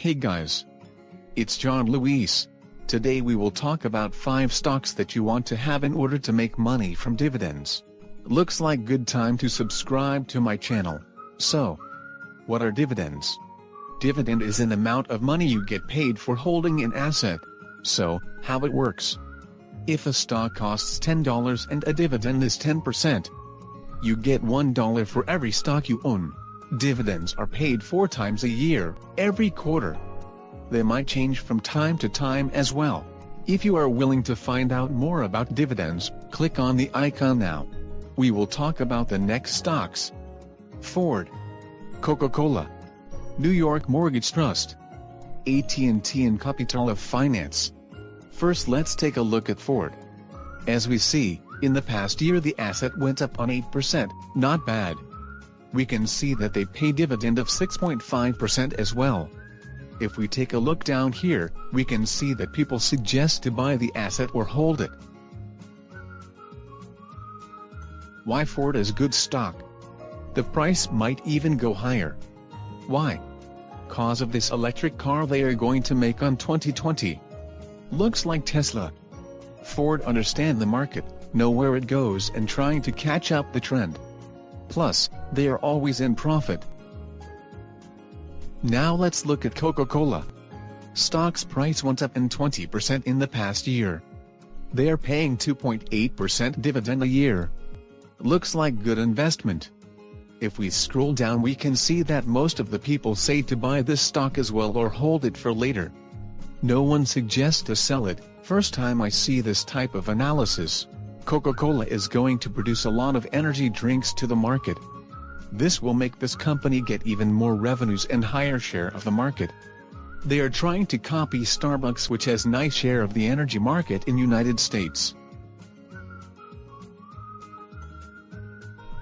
Hey guys. It's John Luis. Today we will talk about 5 stocks that you want to have in order to make money from dividends. Looks like good time to subscribe to my channel. So, what are dividends? Dividend is an amount of money you get paid for holding an asset. So, how it works? If a stock costs $10 and a dividend is 10%, you get $1 for every stock you own. Dividends are paid 4 times a year, every quarter. They might change from time to time as well. If you are willing to find out more about dividends, click on the icon now. We will talk about the next stocks. Ford, Coca-Cola, New York Mortgage Trust, AT&T and Capital of Finance. First, let's take a look at Ford. As we see, in the past year the asset went up on 8%, not bad. We can see that they pay dividend of 6.5% as well. If we take a look down here, we can see that people suggest to buy the asset or hold it. Why Ford is good stock? The price might even go higher. Why? Cause of this electric car they are going to make on 2020. Looks like Tesla. Ford understand the market, know where it goes and trying to catch up the trend. Plus, they are always in profit. Now let's look at Coca-Cola. Stock's price went up 20% in the past year. They are paying 2.8% dividend a year. Looks like good investment. If we scroll down we can see that most of the people say to buy this stock as well or hold it for later. No one suggests to sell it. First time I see this type of analysis. Coca-Cola is going to produce a lot of energy drinks to the market. This will make this company get even more revenues and higher share of the market. They are trying to copy Starbucks, which has nice share of the energy market in United States.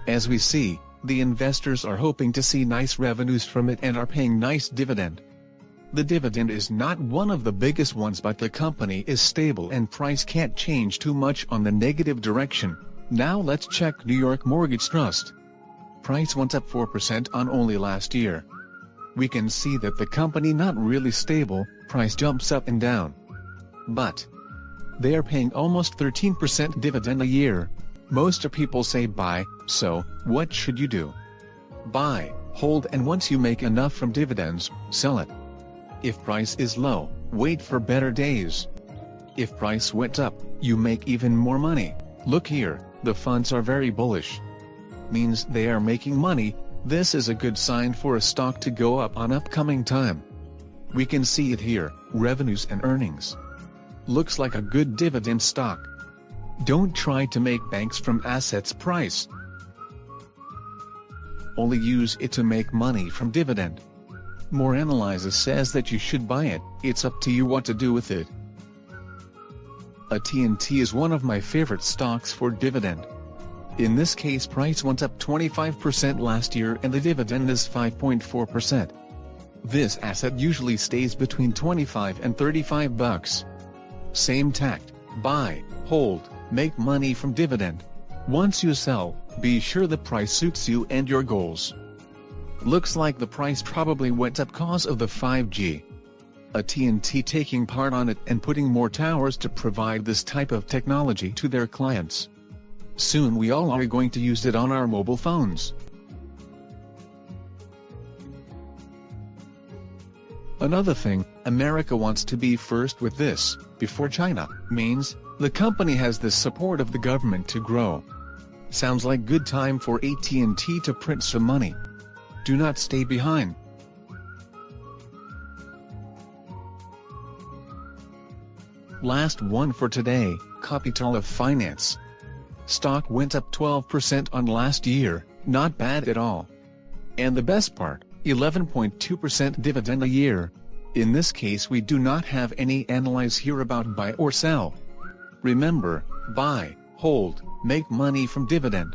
As we see, the investors are hoping to see nice revenues from it and are paying nice dividend. The dividend is not one of the biggest ones, but the company is stable and price can't change too much on the negative direction. Now let's check New York Mortgage Trust. Price went up 4% on only last year. We can see that the company not really stable, price jumps up and down. But they are paying almost 13% dividend a year. Most people say buy, so what should you do? Buy, hold, and once you make enough from dividends, sell it. If price is low, wait for better days. If price went up, you make even more money. Look here, the funds are very bullish. Means they are making money. This is a good sign for a stock to go up on upcoming time. We can see it here, revenues and earnings. Looks like a good dividend stock. Don't try to make banks from assets price. Only use it to make money from dividend. More analysis says that you should buy it. It's up to you what to do with it. AT&T is one of my favorite stocks for dividend. In this case price went up 25% last year and the dividend is 5.4%. This asset usually stays between 25 and 35 bucks. Same tact, buy, hold, make money from dividend. Once you sell, be sure the price suits you and your goals. Looks like the price probably went up cause of the 5G. AT&T taking part on it and putting more towers to provide this type of technology to their clients. Soon we all are going to use it on our mobile phones. Another thing, America wants to be first with this, before China, means, the company has the support of the government to grow. Sounds like good time for AT&T to print some money. Do not stay behind. Last one for today, Capital of Finance. Stock went up 12% on last year, not bad at all. And the best part, 11.2% dividend a year. In this case we do not have any analyze here about buy or sell. Remember, buy, hold, make money from dividend.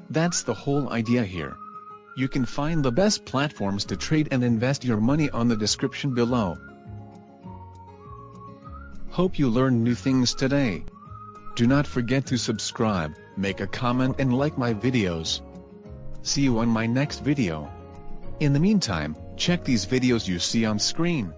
That's the whole idea here. You can find the best platforms to trade and invest your money on the description below. Hope you learned new things today. Do not forget to subscribe, make a comment and like my videos. See you on my next video. In the meantime, Check these videos you see on screen.